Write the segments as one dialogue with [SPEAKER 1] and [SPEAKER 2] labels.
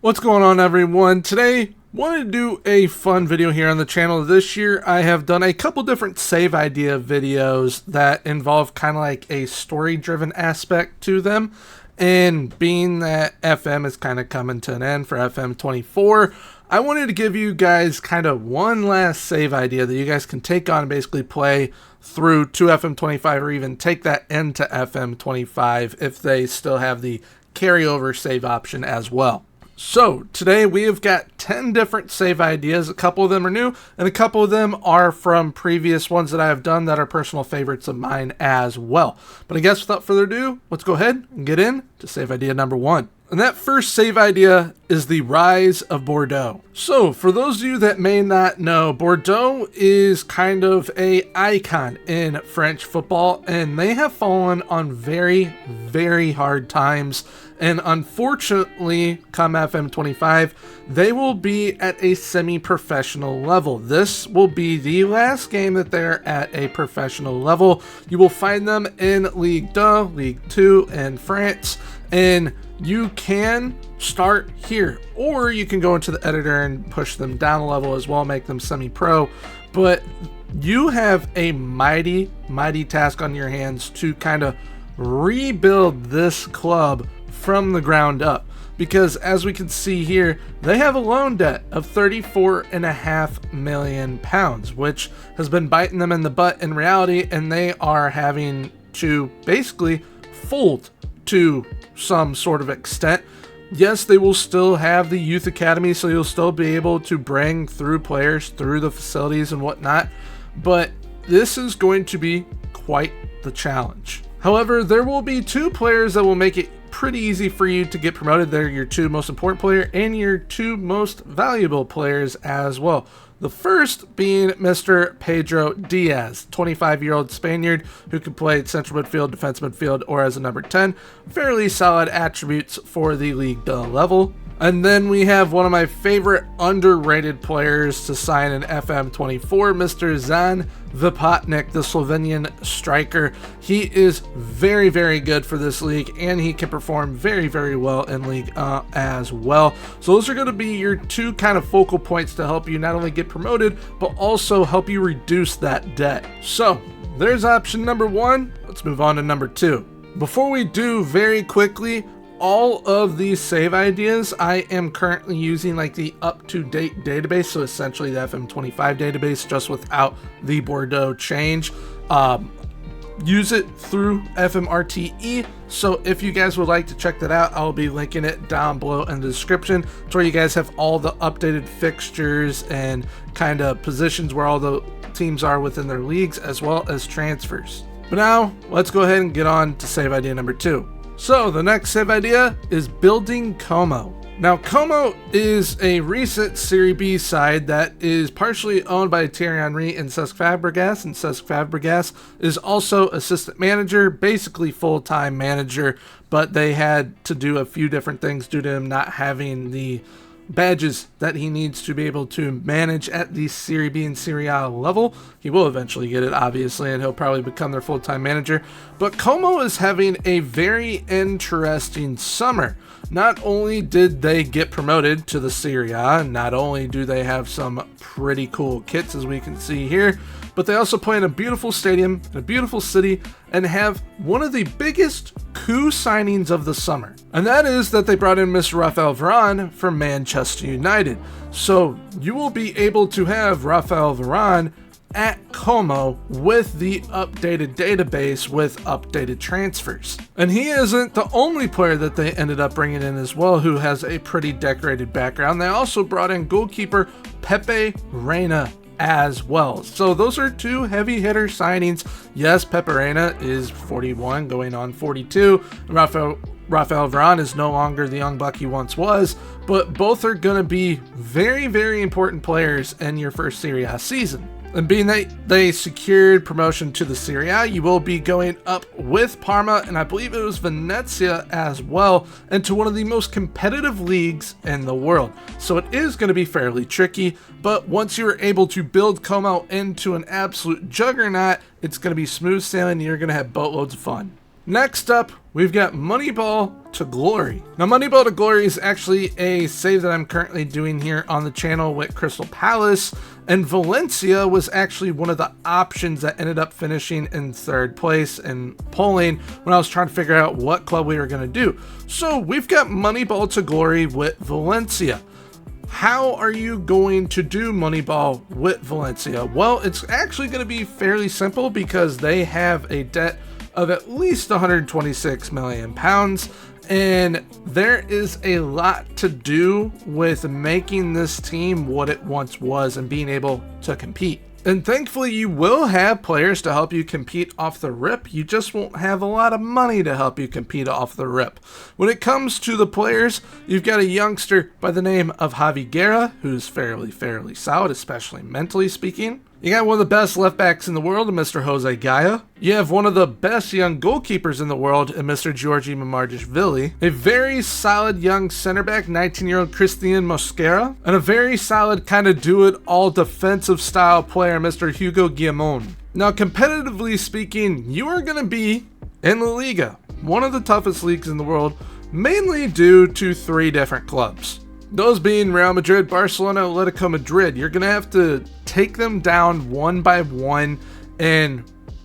[SPEAKER 1] What's going on, everyone? Today, wanted to do a fun video here on the channel. This year, I have done a couple different save idea videos that involve kind of like a story-driven aspect to them. And being that FM is kind of coming to an end for FM24, I wanted to give you guys kind of one last save idea that you guys can take on and basically play through to FM25 or even take that into FM25 if they still have the carryover save option as well. So today we have got 10 different save ideas. A couple of them are new and a couple of them are from previous ones that I have done that are personal favorites of mine as well. But I guess without further ado, let's go ahead and get in to save idea number 1. And that first save idea is the Rise of Bordeaux. So for those of you that may not know, Bordeaux is kind of an icon in French football, and they have fallen on very, very hard times. And unfortunately, come FM25, they will be at a semi-professional level. This will be the last game that they're at a professional level. You will find them in Ligue 2, Ligue 2 in France, and you can start here, or you can go into the editor and push them down a level as well, make them semi-pro. But you have a mighty, mighty task on your hands to kind of rebuild this club from the ground up, because as we can see here, they have a loan debt of £34.5 million, which has been biting them in the butt in reality, and they are having to basically fold to some sort of extent. Yes, they will still have the youth academy, so you'll still be able to bring through players through the facilities and whatnot, but this is going to be quite the challenge. However, there will be two players that will make it pretty easy for you to get promoted. They're your two most important player and your two most valuable players as well. The first being Mr. Pedro Diaz, 25-year-old Spaniard who can play central midfield, defense midfield, or as a number 10. Fairly solid attributes for the Ligue 2 level. And then we have one of my favorite underrated players to sign in FM24, Mr. Zan Vipotnik, the Slovenian striker. He is very, very good for this league, and he can perform very, very well in League as well. So those are going to be your two kind of focal points to help you not only get promoted, but also help you reduce that debt. So there's option number 1. Let's move on to number 2. Before we do, very quickly, all of these save ideas, I am currently using like the up-to-date database, so essentially the FM25 database, just without the Bordeaux change. Use it through FMRTE, so if you guys would like to check that out, I'll be linking it down below in the description. It's where you guys have all the updated fixtures and kind of positions where all the teams are within their leagues, as well as transfers. But now, let's go ahead and get on to save idea number 2. So the next save idea is building Como. Now Como is a recent Serie B side that is partially owned by Thierry Henry and Cesc Fabregas, and Cesc Fabregas is also assistant manager, basically full-time manager, but they had to do a few different things due to him not having the badges that he needs to be able to manage at the Serie B and Serie A level. He will eventually get it, obviously, and he'll probably become their full-time manager. But Como is having a very interesting summer. Not only did they get promoted to the Serie A, not only do they have some pretty cool kits as we can see here, but they also play in a beautiful stadium, in a beautiful city, and have one of the biggest coup signings of the summer. And that is that they brought in Mr. Raphael Varane from Manchester United. So you will be able to have Raphael Varane at Como with the updated database with updated transfers. And he isn't the only player that they ended up bringing in as well who has a pretty decorated background. They also brought in goalkeeper Pepe Reina as well. So those are two heavy hitter signings. Yes, Pepe Reina is 41 going on 42. Raphael Varane is no longer the young buck he once was, but both are going to be very, very important players in your first Serie A season. And being that they secured promotion to the Serie A, you will be going up with Parma, and I believe it was Venezia as well, into one of the most competitive leagues in the world. So it is going to be fairly tricky, but once you are able to build Como into an absolute juggernaut, it's going to be smooth sailing and you're going to have boatloads of fun. Next up, we've got Moneyball to Glory. Now, Moneyball to Glory is actually a save that I'm currently doing here on the channel with Crystal Palace, and Valencia was actually one of the options that ended up finishing in third place in polling when I was trying to figure out what club we were going to do. So we've got Moneyball to Glory with Valencia. How are you going to do Moneyball with Valencia? Well, it's actually going to be fairly simple because they have a debt of at least 126 million pounds, and there is a lot to do with making this team what it once was and being able to compete. And thankfully, you will have players to help you compete off the rip. You just won't have a lot of money to help you compete off the rip. When it comes to the players, you've got a youngster by the name of Javi Guerra, who's fairly solid, especially mentally speaking. You got one of the best left backs in the world, Mr. Jose Gaia. You have one of the best young goalkeepers in the world, Mr. Georgi Mamardashvili. A very solid young center back, 19-year-old Christian Mosquera. And a very solid kind of do-it-all defensive style player, Mr. Hugo Guillamon. Now, competitively speaking, you are going to be in La Liga, one of the toughest leagues in the world, mainly due to 3 different clubs. Those being Real Madrid, Barcelona, Atletico Madrid. You're going to have to take them down one by one and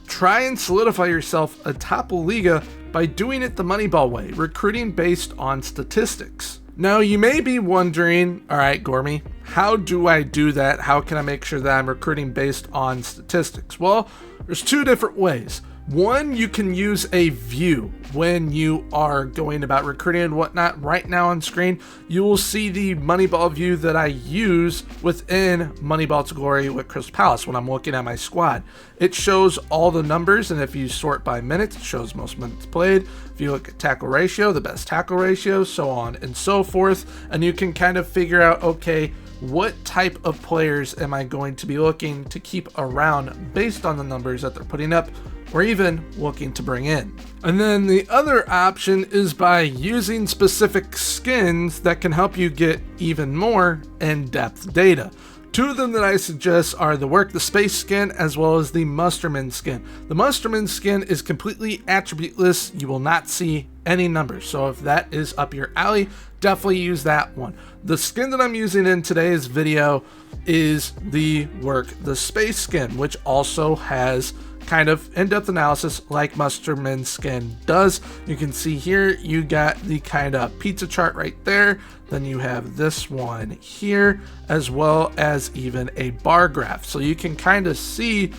[SPEAKER 1] try and solidify yourself atop La Liga by doing it the Moneyball way, recruiting based on statistics. Now, you may be wondering, all right, Gormy, how do I do that? How can I make sure that I'm recruiting based on statistics? Well, there's 2 different ways. One, you can use a view when you are going about recruiting and whatnot. Right now on screen, you will see the Moneyball view that I use within Moneyball to Glory with Crystal Palace when I'm looking at my squad. It shows all the numbers, and if you sort by minutes, it shows most minutes played. If you look at tackle ratio, the best tackle ratio, so on and so forth, and you can kind of figure out, okay, what type of players am I going to be looking to keep around based on the numbers that they're putting up, or even looking to bring in. And then the other option is by using specific skins that can help you get even more in-depth data. 2 of them that I suggest are the Work the Space skin as well as the Musterman skin. The Musterman skin is completely attributeless. You will not see any numbers. So if that is up your alley, definitely use that one. The skin that I'm using in today's video is the Work the Space skin, which also has kind of in-depth analysis like Musterman skin does. You can see here you got the kind of pizza chart right there. Then you have this one here, as well as even a bar graph. So you can kind of see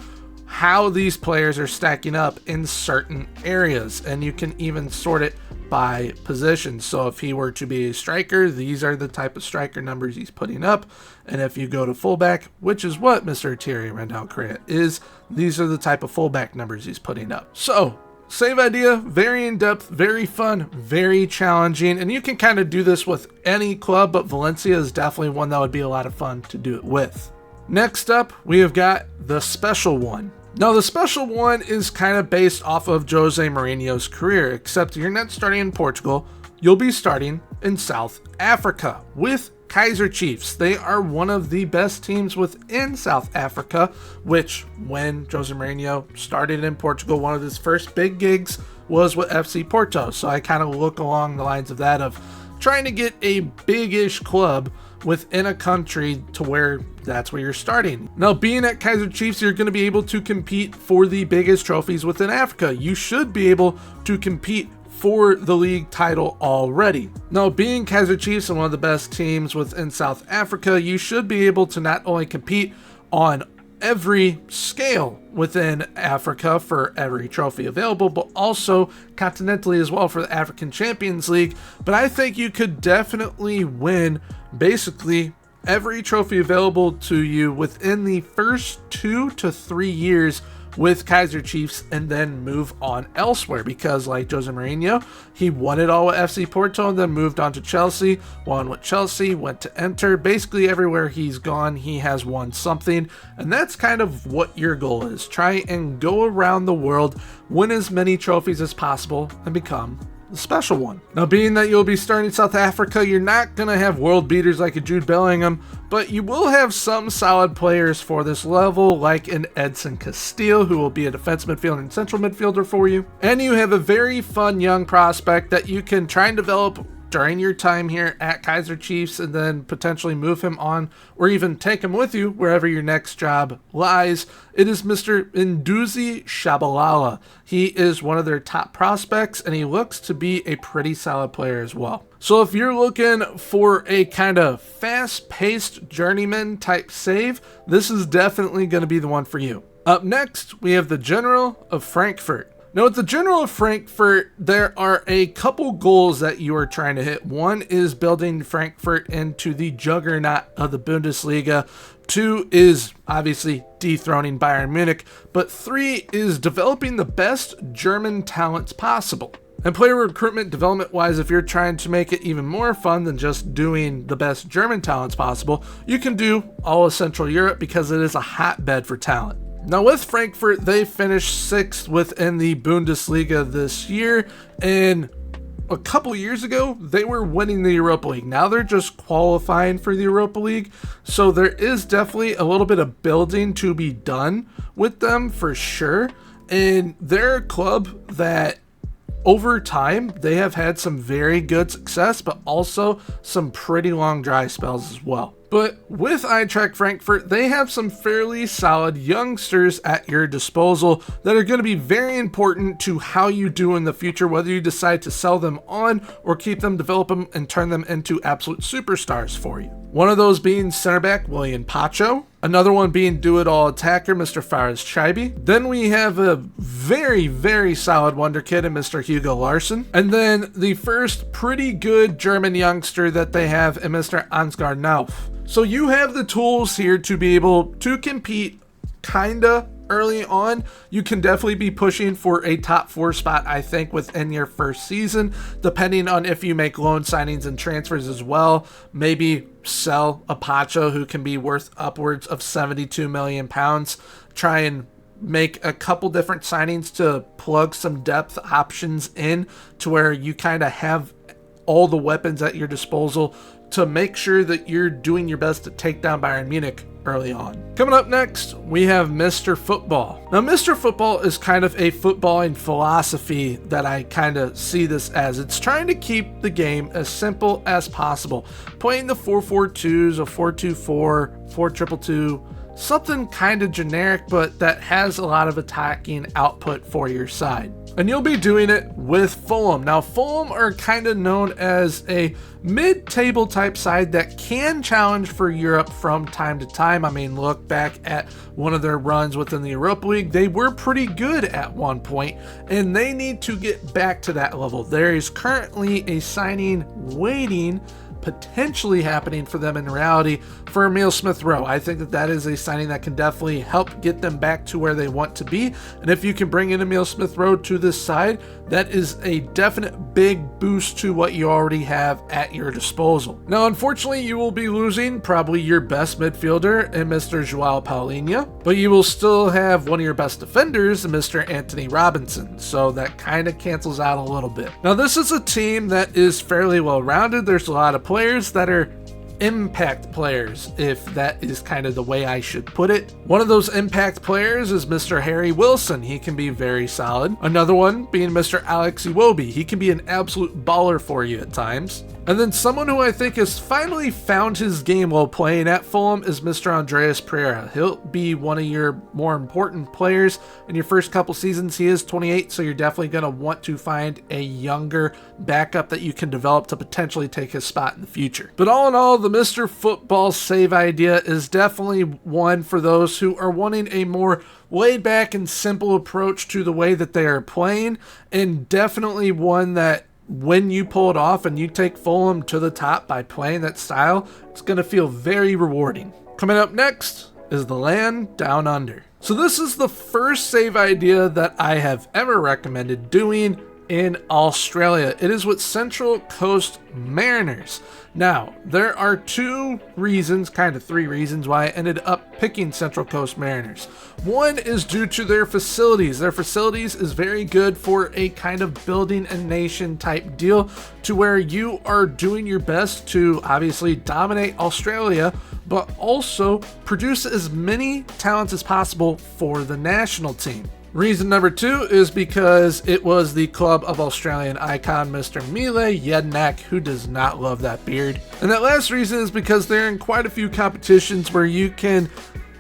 [SPEAKER 1] how these players are stacking up in certain areas, and you can even sort it by position. So if he were to be a striker, these are the type of striker numbers he's putting up. And if you go to fullback, which is what Mr. Thierry Randall Correa is, these are the type of fullback numbers he's putting up. So save idea, very in-depth, very fun, very challenging, and you can kind of do this with any club, but Valencia is definitely one that would be a lot of fun to do it with. Next up, we have got the special one. Now, the special one is kind of based off of Jose Mourinho's career, except you're not starting in Portugal, you'll be starting in South Africa with Kaiser Chiefs. They are one of the best teams within South Africa, which when Jose Mourinho started in Portugal, one of his first big gigs was with FC Porto. So I kind of look along the lines of that, of trying to get a big-ish club within a country to where that's where you're starting. Now, being at Kaiser Chiefs, you're going to be able to compete for the biggest trophies within Africa. You should be able to compete for the league title already. Now, being Kaiser Chiefs and one of the best teams within South Africa, you should be able to not only compete on every scale within Africa for every trophy available, but also continentally as well for the African Champions League. But I think you could definitely win basically every trophy available to you within the first 2 to 3 years with Kaiser Chiefs, and then move on elsewhere, because like Jose Mourinho, he won it all with FC Porto and then moved on to Chelsea, won with Chelsea, went to Inter. Basically everywhere he's gone, he has won something, and that's kind of what your goal is. Try and go around the world, win as many trophies as possible, and become the special one. Now, being that you'll be starting South Africa, you're not going to have world beaters like a Jude Bellingham, but you will have some solid players for this level, like an Edson Castillo, who will be a defense midfielder and central midfielder for you. And you have a very fun young prospect that you can try and develop during your time here at Kaiser Chiefs, and then potentially move him on or even take him with you wherever your next job lies. It is Mr. Nduzi Shabalala. He is one of their top prospects, and he looks to be a pretty solid player as well. So if you're looking for a kind of fast-paced journeyman type save, this is definitely going to be the one for you. Up next, we have the General of Frankfurt. Now, with the General of Frankfurt, there are a couple goals that you are trying to hit. One is building Frankfurt into the juggernaut of the Bundesliga. 2 is obviously dethroning Bayern Munich. But 3 is developing the best German talents possible. And player recruitment development wise, if you're trying to make it even more fun than just doing the best German talents possible, you can do all of Central Europe because it is a hotbed for talent. Now, with Frankfurt, they finished 6th within the Bundesliga this year, and a couple years ago, they were winning the Europa League. Now they're just qualifying for the Europa League, so there is definitely a little bit of building to be done with them for sure, and they're a club that over time, they have had some very good success, but also some pretty long dry spells as well. But with Eintracht Frankfurt, they have some fairly solid youngsters at your disposal that are going to be very important to how you do in the future, whether you decide to sell them on or keep them, develop them, and turn them into absolute superstars for you. One of those being center back William Pacho. Another one being do-it-all attacker, Mr. Fares Chibi. Then we have a very, very solid wonder kid in Mr. Hugo Larsson. And then the first pretty good German youngster that they have in Mr. Ansgar Nauf. So you have the tools here to be able to compete kinda early on. You can definitely be pushing for a top 4 spot, I think, within your first season, depending on if you make loan signings and transfers as well. Maybe sell a Pacho who can be worth upwards of £72 million. Try and make a couple different signings to plug some depth options in to where you kind of have all the weapons at your disposal to make sure that you're doing your best to take down Bayern Munich early on. Coming up next, we have Mr. Football. Now, Mr. Football is kind of a footballing philosophy that I kind of see this as. It's trying to keep the game as simple as possible. Playing the 4-4-2s, a 4-2-4, 4-2-2, something kind of generic, but that has a lot of attacking output for your side. And you'll be doing it with Fulham. Now, Fulham are kind of known as a mid-table type side that can challenge for Europe from time to time. I mean, look back at one of their runs within the Europa League. They were pretty good at one point, and they need to get back to that level. There is currently a signing waiting, potentially happening for them in reality, for Emil Smith-Rowe. I think that is a signing that can definitely help get them back to where they want to be. And if you can bring in Emil Smith-Rowe to this side, that is a definite big boost to what you already have at your disposal. Now, unfortunately, you will be losing probably your best midfielder in Mr. Joao Paulinho, but you will still have one of your best defenders in Mr. Anthony Robinson. So that kind of cancels out a little bit. Now, this is a team that is fairly well-rounded. There's a lot of players that are impact players, if that is kind of the way I should put it. One of those impact players is Mr. Harry Wilson. He can be very solid. Another one being Mr. Alex Iwobi. He can be an absolute baller for you at times. And then someone who I think has finally found his game while playing at Fulham is Mr. Andreas Pereira. He'll be one of your more important players in your first couple seasons. He is 28, so you're definitely going to want to find a younger backup that you can develop to potentially take his spot in the future. But all in all, the Mr. Football save idea is definitely one for those who are wanting a more laid back and simple approach to the way that they are playing, and definitely one that when you pull it off and you take Fulham to the top by playing that style, it's going to feel very rewarding. Coming up next is the Land Down Under. So this is the first save idea that I have ever recommended doing in Australia. It is with Central Coast Mariners. Now, there are three reasons why I ended up picking Central Coast Mariners. One is due to their facilities. Their facilities is very good for a kind of building a nation type deal, to where you are doing your best to obviously dominate Australia, but also produce as many talents as possible for the national team. Reason number two is because it was the club of Australian icon Mr. Mile Jedinak, who does not love that beard. And that last reason is because they're in quite a few competitions where you can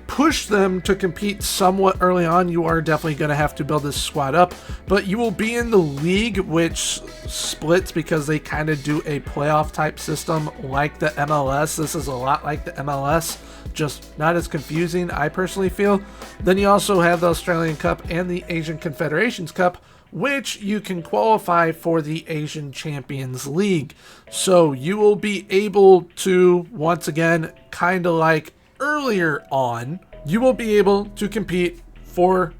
[SPEAKER 1] push them to compete somewhat early on. You are definitely going to have to build this squad up, but you will be in the league, which splits because they kind of do a playoff type system like the MLS. This is a lot like the MLS, just not as confusing, I personally feel. Then you also have the Australian Cup and the Asian Confederations Cup, which you can qualify for the Asian Champions League. So you will be able to, once again, kind of like earlier on, you will be able to compete for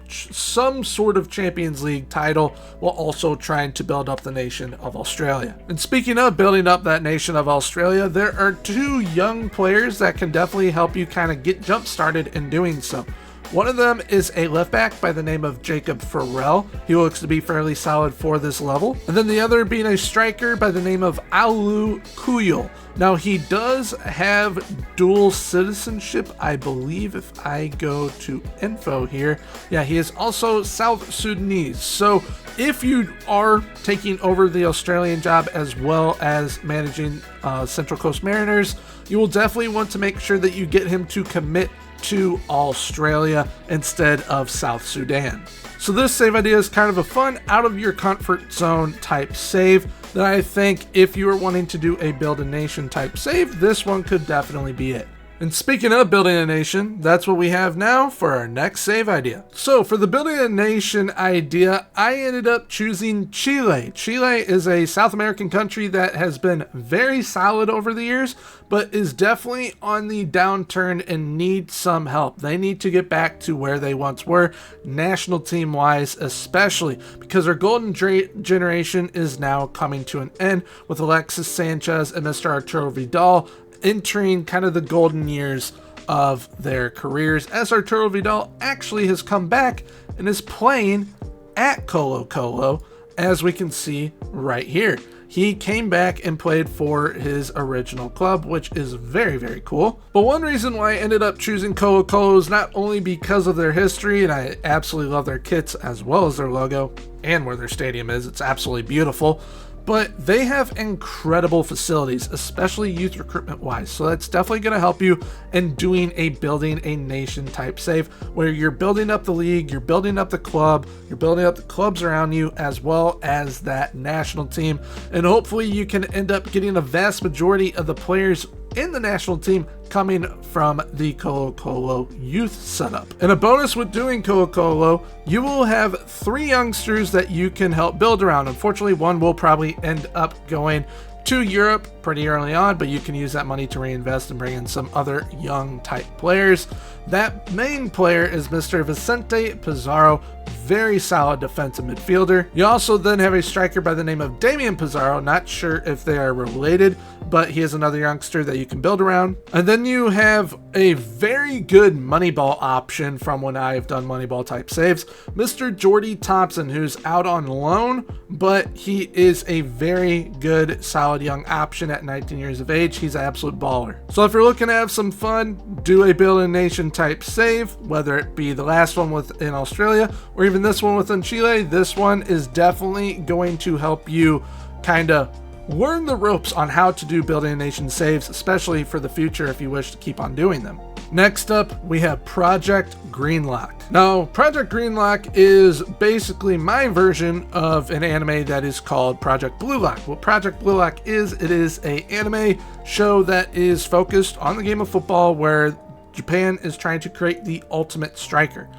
[SPEAKER 1] some sort of Champions League title, while also trying to build up the nation of Australia. And speaking of building up that nation of Australia, there are two young players that can definitely help you kind of get jump started in doing so. One of them is a left back by the name of Jacob Farrell. He looks to be fairly solid for this level. And then the other being a striker by the name of Alu Kuyul. Now, he does have dual citizenship, I believe, if I go to info here. Yeah, he is also South Sudanese. So if you are taking over the Australian job as well as managing Central Coast Mariners, you will definitely want to make sure that you get him to commit to Australia instead of South Sudan. So this save idea is kind of a fun, out of your comfort zone type save that I think if you are wanting to do a build a nation type save, this one could definitely be it. And speaking of building a nation, that's what we have now for our next save idea. So for the building a nation idea, I ended up choosing Chile. Chile is a South American country that has been very solid over the years, but is definitely on the downturn and needs some help. They need to get back to where they once were, national team wise, especially because their golden generation is now coming to an end with Alexis Sanchez and Mr. Arturo Vidal entering kind of the golden years of their careers, as Arturo Vidal actually has come back and is playing at Colo-Colo, as we can see right here. He came back and played for his original club, which is very, very cool. But one reason why I ended up choosing Colo-Colo is not only because of their history, and I absolutely love their kits as well as their logo and where their stadium is. It's absolutely beautiful. But they have incredible facilities, especially youth recruitment wise. So that's definitely going to help you in doing a building a nation type save, where you're building up the league, you're building up the club, you're building up the clubs around you, as well as that national team. And hopefully you can end up getting a vast majority of the players in the national team coming from the Colo-Colo youth setup. And a bonus with doing Colo-Colo, you will have 3 youngsters that you can help build around. Unfortunately, one will probably end up going to Europe pretty early on, but you can use that money to reinvest and bring in some other young type players. That main player is Mr. Vicente Pizarro, very solid defensive midfielder. You also then have a striker by the name of Damian Pizarro, not sure if they are related, but he is another youngster that you can build around. And then you have a very good Moneyball option from when I've done Moneyball type saves, Mr. Jordy Thompson, who's out on loan, but he is a very good, solid young option at 19 years of age. He's an absolute baller. So if you're looking to have some fun, do a build a nation type save, whether it be the last one within Australia or even this one within Chile, this one is definitely going to help you kind of learn the ropes on how to do building a nation saves, especially for the future if you wish to keep on doing them. Next up, we have Project Greenlock. Now, Project Greenlock is basically my version of an anime that is called Project Blue Lock. What Project Blue Lock is, it is an anime show that is focused on the game of football, where Japan is trying to create the ultimate striker.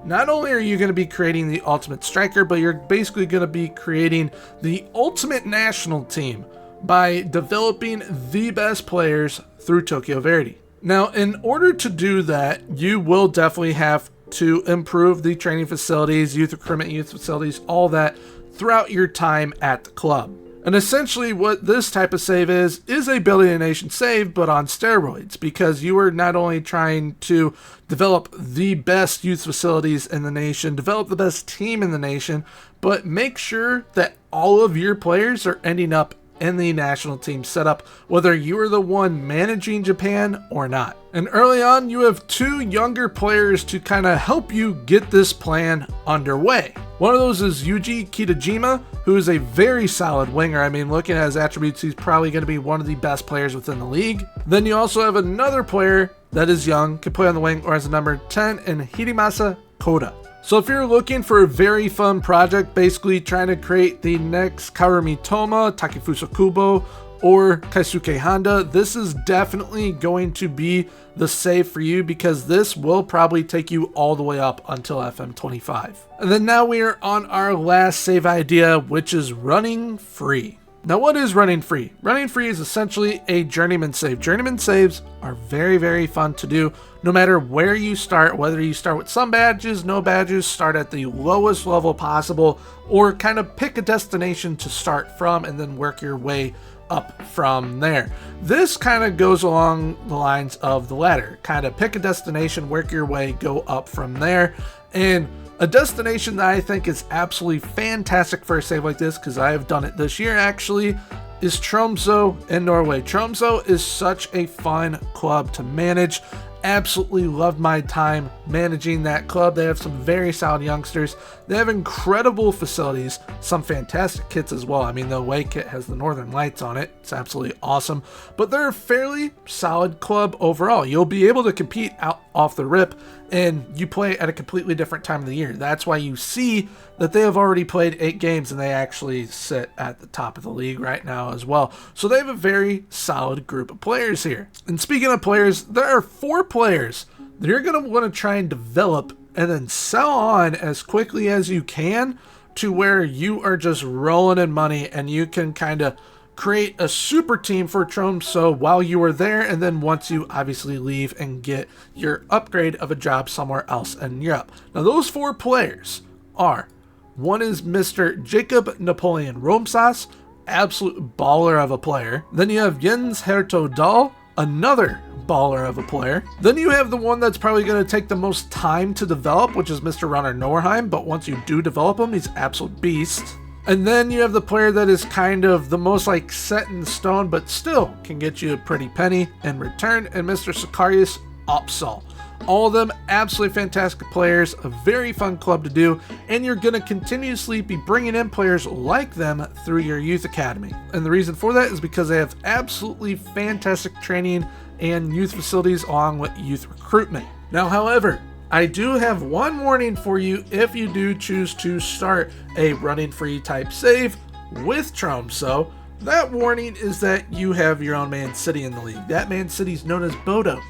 [SPEAKER 1] Not only are you going to be creating the ultimate striker, but you're basically going to be creating the ultimate national team by developing the best players through Tokyo Verdy. Now, in order to do that, you will definitely have to improve the training facilities, youth recruitment, youth facilities, all that throughout your time at the club. And essentially what this type of save is a building a nation save, but on steroids, because you are not only trying to develop the best youth facilities in the nation, develop the best team in the nation, but make sure that all of your players are ending up in the national team setup, whether you are the one managing Japan or not. And early on, you have 2 younger players to kind of help you get this plan underway. One of those is Yuji Kitajima, who is a very solid winger. I mean, looking at his attributes, he's probably going to be one of the best players within the league. Then you also have another player that is young, can play on the wing or as a number 10, in Hirimasa Koda. So if you're looking for a very fun project, basically trying to create the next Kaoru Mitoma, Takefusa Kubo, or Keisuke Honda, this is definitely going to be the save for you, because this will probably take you all the way up until FM25. And then now we are on our last save idea, which is running free. Now, what is running free? Running free is essentially a journeyman save. Journeyman saves are very, very fun to do, no matter where you start, whether you start with some badges, no badges, start at the lowest level possible, or kind of pick a destination to start from and then work your way up from there. This kind of goes along the lines of the ladder. Kind of pick a destination, work your way, go up from there. And a destination that I think is absolutely fantastic for a save like this, because I have done it this year actually, is Tromsø in Norway. Tromsø is such a fun club to manage. Absolutely loved my time managing that club. They have some very solid youngsters. They have incredible facilities, some fantastic kits as well. I mean, the away kit has the Northern Lights on it. It's absolutely awesome. But they're a fairly solid club overall. You'll be able to compete out off the rip, and you play at a completely different time of the year. That's why you see that they have already played 8 games, and they actually sit at the top of the league right now as well. So they have a very solid group of players here. And speaking of players, there are 4 players that you're going to want to try and develop and then sell on as quickly as you can, to where you are just rolling in money and you can kind of create a super team for Tromsø while you are there, and then once you obviously leave and get your upgrade of a job somewhere else in Europe. Now, those 4 players are, one is Mr. Jacob Napoleon Romsas, absolute baller of a player. Then you have Jens Herto Dahl, another baller of a player. Then you have the one that's probably going to take the most time to develop, which is Mr. Runner Norheim, but once you do develop him, he's an absolute beast. And then you have the player that is kind of the most like set in stone, but still can get you a pretty penny in return, and Mr. Sicarius Opsal. All of them absolutely fantastic players, a very fun club to do, and you're going to continuously be bringing in players like them through your youth academy. And the reason for that is because they have absolutely fantastic training and youth facilities along with youth recruitment. Now, however, I do have one warning for you if you do choose to start a running free type save with Tromsø. That warning is that you have your own Man City in the league. That Man City is known as Bodo.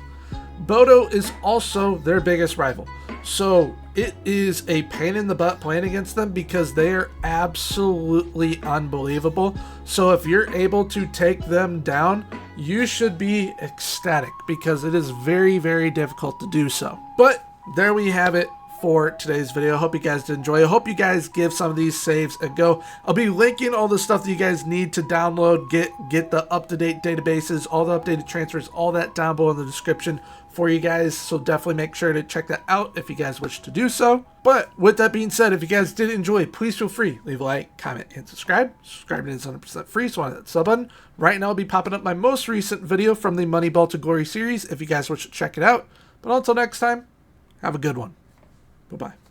[SPEAKER 1] Bodo is also their biggest rival. So it is a pain in the butt playing against them, because they are absolutely unbelievable. So if you're able to take them down, you should be ecstatic, because it is very, very difficult to do so. But there we have it for today's video. I hope you guys did enjoy. I hope you guys give some of these saves a go. I'll be linking all the stuff that you guys need to download, get the up-to-date databases, all the updated transfers, all that down below in the description for you guys. So definitely make sure to check that out if you guys wish to do so. But with that being said, if you guys did enjoy, please feel free, leave a like, comment, and subscribe. Subscribing is 100% free, so on that sub button. Right now I'll be popping up my most recent video from the Moneyball to Glory series if you guys wish to check it out. But until next time, have a good one. Bye-bye.